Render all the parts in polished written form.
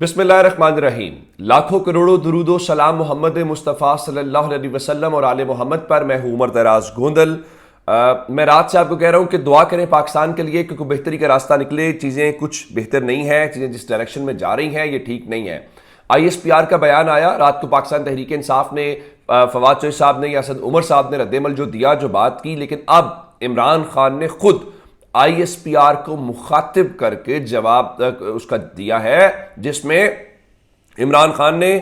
बिस्मिल्लाहिर्रहमानिर्रहीम। लाखों करोड़ों दुरूदो सलाम मोहम्मद मुस्तफ़ा सल्लल्लाहु अलैहि वसल्लम और आले मोहम्मद पर। मैं हूँ उमर दराज गोंदल। मैं रात से आपको कह रहा हूँ कि दुआ करें पाकिस्तान के लिए, क्योंकि बेहतरी का रास्ता निकले। चीज़ें कुछ बेहतर नहीं हैं, चीज़ें जिस डायरेक्शन में जा रही हैं ये ठीक नहीं है। ISPR का बयान आया रात को, पाकिस्तान तहरीक इंसाफ ने, फवाद चौधरी साहब ने या असद उमर साहब ने रद्दमल जो दिया, जो बात की, लेकिन अब इमरान खान ने खुद ISPR को मुखातिब करके जवाब उसका दिया है, जिसमें इमरान खान ने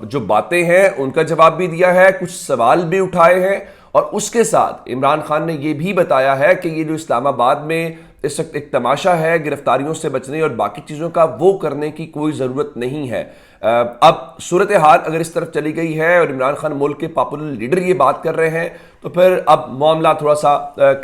जो बातें हैं उनका जवाब भी दिया है, कुछ सवाल भी उठाए हैं, और उसके साथ इमरान खान ने यह भी बताया है कि ये जो इस्लामाबाद में इस वक्त एक तमाशा है गिरफ्तारियों से बचने और बाकी चीज़ों का, वो करने की कोई ज़रूरत नहीं है। अब सूरत हाल अगर इस तरफ चली गई है और इमरान खान मुल्क के पॉपुलर लीडर ये बात कर रहे हैं, तो फिर अब मामला थोड़ा सा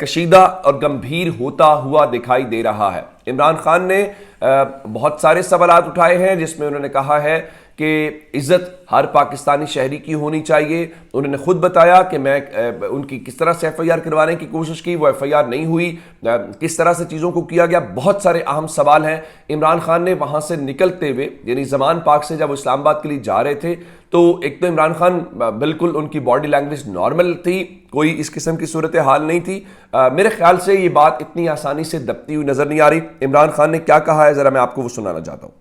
कशीदा और गंभीर होता हुआ दिखाई दे रहा है। इमरान खान ने बहुत सारे सवालात उठाए हैं, जिसमें उन्होंने कहा है कि इज़्ज़त हर पाकिस्तानी शहरी की होनी चाहिए। उन्होंने खुद बताया कि मैं उनकी किस तरह से FIR करवाने की कोशिश की, वो FIR नहीं हुई, किस तरह से चीज़ों को किया गया। बहुत सारे अहम सवाल हैं। इमरान खान ने वहाँ से निकलते हुए, यानी ज़मान पार्क से जब वो इस्लामाबाद के लिए जा रहे थे, तो एक तो इमरान खान बिल्कुल, उनकी बॉडी लैंग्वेज नॉर्मल थी, कोई इस किस्म की सूरत हाल नहीं थी। मेरे ख्याल से ये बात इतनी आसानी से दबती हुई नज़र नहीं आ रही। इमरान खान ने क्या कहा है, ज़रा मैं आपको वो सुनाना चाहता हूँ।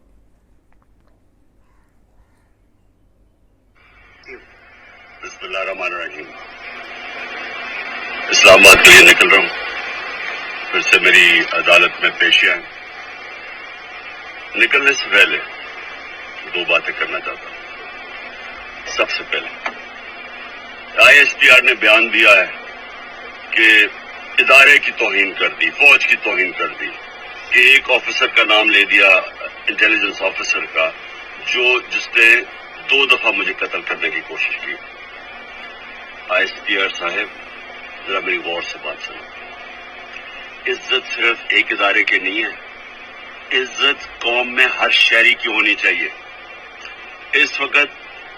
बिस्मिल्लाहिर्रहमानिर्रहीम। इस्लामाबाद के लिए निकल रहा हूँ, फिर से मेरी अदालत में पेशियां। निकलने से पहले दो बातें करना चाहता हूँ। सबसे पहले ISPR ने बयान दिया है कि इदारे की तौहीन कर दी, फौज की तौहीन कर दी, कि एक ऑफिसर का नाम ले दिया, इंटेलिजेंस ऑफिसर का, जिसने 2 दफा मुझे कत्ल करने की कोशिश की। ISPR साहब, जरा मेरी गौर से बात सुनो। इज्जत सिर्फ एक इदारे की नहीं है, इज्जत कौम में हर शहरी की होनी चाहिए। इस वक्त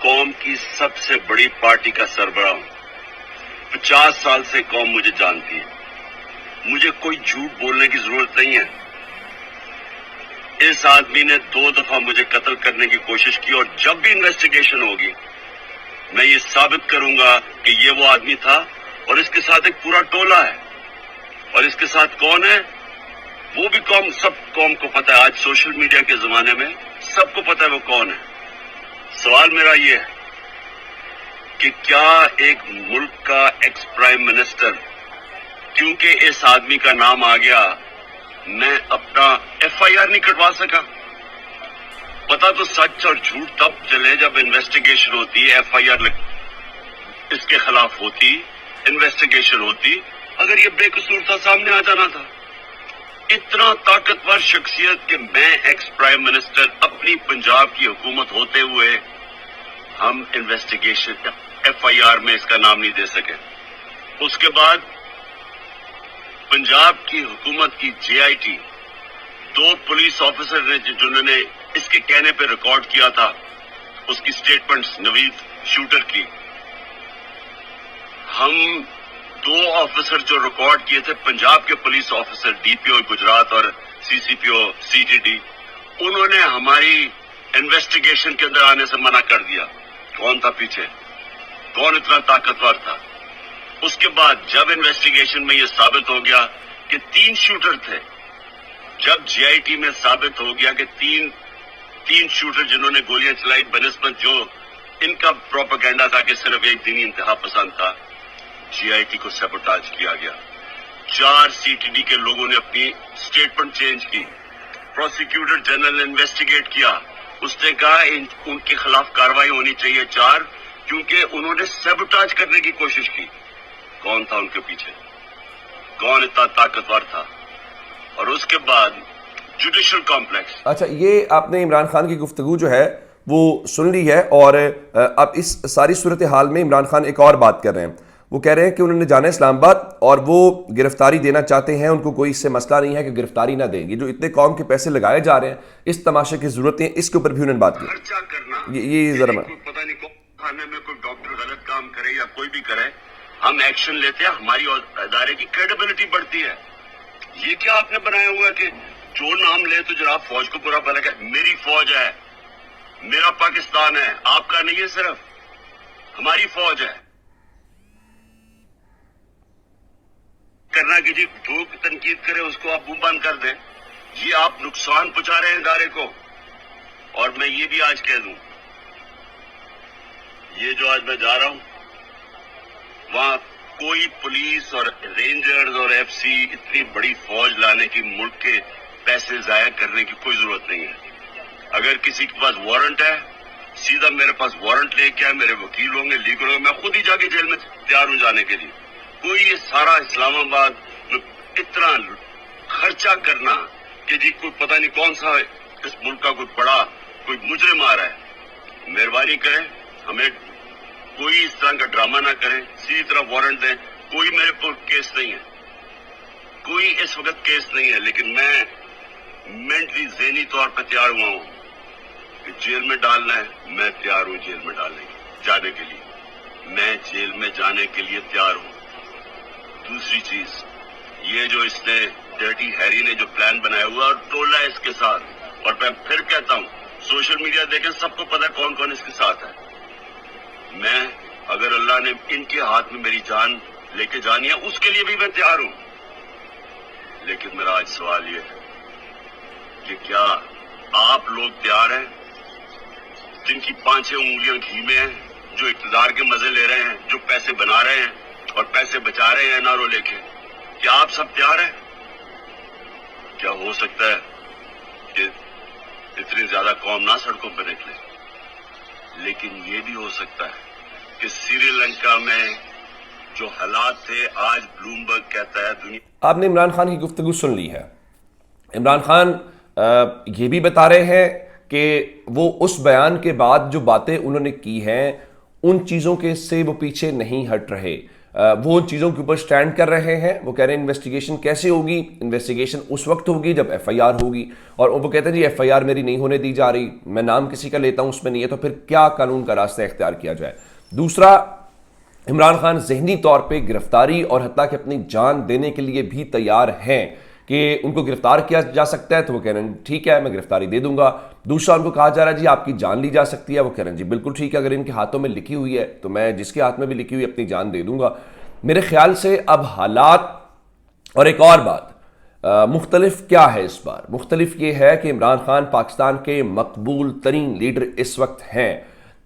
कौम की सबसे बड़ी पार्टी का सरबराह हूं। 50 साल से कौम मुझे जानती है, मुझे कोई झूठ बोलने की जरूरत नहीं है। इस आदमी ने 2 दफा मुझे कत्ल करने की कोशिश की, और जब भी इन्वेस्टिगेशन होगी मैं ये साबित करूंगा कि ये वो आदमी था, और इसके साथ एक पूरा टोला है। और इसके साथ कौन है, वो भी सब कौम को पता है। आज सोशल मीडिया के जमाने में सबको पता है वो कौन है। सवाल मेरा ये है कि क्या एक मुल्क का एक्स प्राइम मिनिस्टर, क्योंकि इस आदमी का नाम आ गया, मैं अपना FIR नहीं कटवा सका? पता तो सच और झूठ तब चले जब इन्वेस्टिगेशन होती है, FIR इसके खिलाफ होती, इन्वेस्टिगेशन होती। अगर ये बेकसूर था, सामने आ जाना था। इतना ताकतवर शख्सियत कि मैं एक्स प्राइम मिनिस्टर, अपनी पंजाब की हुकूमत होते हुए हम इन्वेस्टिगेशन FIR में इसका नाम नहीं दे सके। उसके बाद पंजाब की हुकूमत की JIT, 2 पुलिस ऑफिसर ने जिन्होंने इसके कहने पे रिकॉर्ड किया था, उसकी स्टेटमेंट्स नवीद शूटर की, हम 2 ऑफिसर जो रिकॉर्ड किए थे, पंजाब के पुलिस ऑफिसर DPO गुजरात और CCPO CTD, उन्होंने हमारी इन्वेस्टिगेशन के अंदर आने से मना कर दिया। कौन था पीछे, कौन इतना ताकतवर था? उसके बाद जब इन्वेस्टिगेशन में यह साबित हो गया कि 3 शूटर थे, जब JIT में साबित हो गया कि तीन शूटर जिन्होंने गोलियां चलाई, बनिस्बत जो इनका प्रोपेगेंडा था कि सिर्फ एक दीनी इंतहा पसंद था, JIT को सैबोटाज किया गया। 4 CTD के लोगों ने अपनी स्टेटमेंट चेंज की। प्रोसिक्यूटर जनरल ने इन्वेस्टिगेट किया, उसने कहा उनके खिलाफ कार्रवाई होनी चाहिए 4, क्योंकि उन्होंने सैबोटाज करने की कोशिश की। कौन था उनके पीछे, कौन इतना ताकतवर था? और उसके बाद जुडिशल कॉम्प्लेक्स। अच्छा, ये आपने इमरान खान की गुफ्तगू जो है वो सुन ली है, और अब इस सारी सूरत हाल में इमरान खान एक और बात कर रहे हैं। वो कह रहे हैं कि उन्होंने जाना इस्लामाबाद और वो गिरफ्तारी देना चाहते हैं, उनको कोई इससे मसला नहीं है कि गिरफ्तारी ना देंगे। जो इतने कौम के पैसे लगाए जा रहे हैं, इस तमाशे की जरूरत है, इसके ऊपर भी उन्होंने बात की। खर्चा करना, ये जरा पता नहीं कौन थाने में कोई डॉक्टर गलत काम करे या कोई भी करे, हम एक्शन लेते हैं, हमारी अदारे की क्रेडिबिलिटी बढ़ती है। ये क्या आपने बनाया हुआ है कि जो नाम ले तो जनाब फौज को बुरा भला, मेरी فوج ہے, میرا پاکستان ہے, آپ کا نہیں ہے, صرف ہماری فوج ہے. کرنا کہ جی جو تنقید کرے اس کو آپ منہ بند کر دیں. یہ آپ نقصان پہنچا رہے ہیں ادارے کو. اور میں یہ بھی آج کہہ دوں, یہ جو آج میں جا رہا ہوں وہاں کوئی پولیس اور رینجرز اور ایف سی اتنی بڑی فوج لانے کی, ملک کے پیسے ضائع کرنے کی کوئی ضرورت نہیں ہے. اگر کسی کے پاس وارنٹ ہے سیدھا میرے پاس وارنٹ لے کے آئے, میرے وکیل ہوں گے, لیگل ہوں گے, میں خود ہی جا کے جیل میں تیار ہوں جانے کے لیے. کوئی یہ سارا اسلام آباد میں اتنا خرچہ کرنا کہ جی کوئی پتہ نہیں کون سا اس ملک کا کوئی بڑا کوئی مجرم آ رہا ہے, مہربانی کریں ہمیں کوئی اس طرح کا ڈرامہ نہ کریں, سیدھی طرح وارنٹ دیں. کوئی میرے پر کیس نہیں ہے, کوئی اس وقت کیس نہیں ہے, لیکن میں مینٹلی ذہنی طور پہ تیار ہوا ہوں کہ جیل میں ڈالنا ہے. میں تیار ہوں جیل میں جانے کے لیے, میں جیل میں جانے کے لیے تیار ہوں. دوسری چیز یہ جو اس نے ڈرٹی ہیری نے جو پلان بنایا ہوا اور ٹولا ہے اس کے ساتھ, اور میں پھر کہتا ہوں سوشل میڈیا دیکھیں سب کو پتا کون کون اس کے ساتھ ہے. میں اگر اللہ نے ان کے ہاتھ میں میری جان لے کے جانی ہے اس کے لیے بھی میں تیار ہوں. لیکن میرا آج سوال یہ ہے کہ کیا آپ لوگ تیار ہیں جن کی 5-6 انگلیاں گھی میں ہیں, جو اقتدار کے مزے لے رہے ہیں, جو پیسے بنا رہے ہیں اور پیسے بچا رہے ہیں نارو لے کے, کیا آپ سب تیار ہیں؟ کیا ہو سکتا ہے کہ اتنی زیادہ قوم نہ سڑکوں پہ نکلے, لیکن یہ بھی ہو سکتا ہے کہ سری لنکا میں جو حالات تھے آج بلومبرگ کہتا ہے دنیا. آپ نے عمران خان کی گفتگو سن لی ہے. عمران خان یہ بھی بتا رہے ہیں کہ وہ اس بیان کے بعد جو باتیں انہوں نے کی ہیں ان چیزوں کے سے وہ پیچھے نہیں ہٹ رہے, وہ ان چیزوں کے اوپر سٹینڈ کر رہے ہیں. وہ کہہ رہے ہیں انویسٹیگیشن کیسے ہوگی؟ انویسٹیگیشن اس وقت ہوگی جب ایف آئی آر ہوگی, اور وہ کہتے ہیں جی ایف آئی آر میری نہیں ہونے دی جا رہی, میں نام کسی کا لیتا ہوں اس میں نہیں ہے, تو پھر کیا قانون کا راستہ اختیار کیا جائے. دوسرا, عمران خان ذہنی طور پہ گرفتاری اور حتیٰ کہ اپنی جان دینے کے لیے بھی تیار ہیں کہ ان کو گرفتار کیا جا سکتا ہے, تو وہ کہہ رہے ہیں ٹھیک ہے میں گرفتاری دے دوں گا. دوسرا, ان کو کہا جا رہا ہے جی آپ کی جان لی جا سکتی ہے, وہ کہہ رہے ہیں جی بالکل ٹھیک ہے, اگر ان کے ہاتھوں میں لکھی ہوئی ہے تو میں جس کے ہاتھ میں بھی لکھی ہوئی اپنی جان دے دوں گا. میرے خیال سے اب حالات, اور ایک اور بات مختلف کیا ہے اس بار؟ مختلف یہ ہے کہ عمران خان پاکستان کے مقبول ترین لیڈر اس وقت ہیں,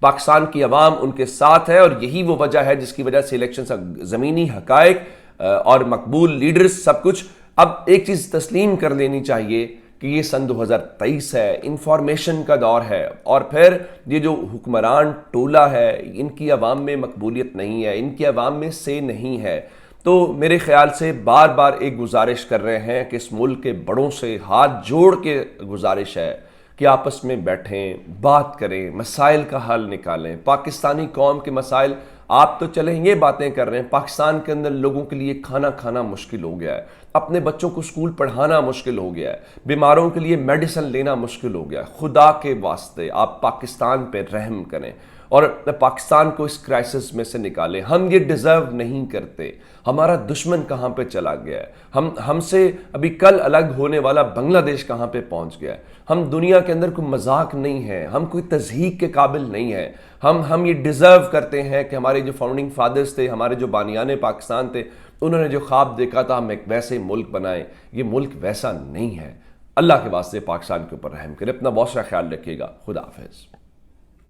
پاکستان کی عوام ان کے ساتھ ہے, اور یہی وہ وجہ ہے جس کی وجہ سے الیکشن سے زمینی حقائق اور مقبول لیڈرز سب کچھ. اب ایک چیز تسلیم کر لینی چاہیے کہ یہ سن 2023 ہے, انفارمیشن کا دور ہے, اور پھر یہ جو حکمران ٹولہ ہے ان کی عوام میں مقبولیت نہیں ہے, ان کی عوام میں سے نہیں ہے. تو میرے خیال سے بار بار ایک گزارش کر رہے ہیں کہ اس ملک کے بڑوں سے ہاتھ جوڑ کے گزارش ہے کہ آپس میں بیٹھیں, بات کریں, مسائل کا حل نکالیں. پاکستانی قوم کے مسائل, آپ تو چلیں یہ باتیں کر رہے ہیں, پاکستان کے اندر لوگوں کے لیے کھانا کھانا مشکل ہو گیا ہے, اپنے بچوں کو اسکول پڑھانا مشکل ہو گیا ہے, بیماروں کے لیے میڈیسن لینا مشکل ہو گیا ہے. خدا کے واسطے آپ پاکستان پہ رحم کریں اور پاکستان کو اس کرائسس میں سے نکالیں. ہم یہ ڈیزرو نہیں کرتے. ہمارا دشمن کہاں پہ چلا گیا ہے, ہم سے ابھی کل الگ ہونے والا بنگلہ دیش کہاں پہ پہنچ گیا ہے. ہم دنیا کے اندر کوئی مذاق نہیں ہے, ہم کوئی تضحیق کے قابل نہیں ہیں. ہم یہ ڈیزرو کرتے ہیں کہ ہمارے جو فاؤنڈنگ فادرز تھے, ہمارے جو بانیان پاکستان تھے, انہوں نے جو خواب دیکھا تھا ہم ایک ویسے ملک بنائیں. یہ ملک ویسا نہیں ہے. اللہ کے واسطے پاکستان کے اوپر رحم کرے. اپنا بہت سارا خیال رکھیے گا. خدا حافظ.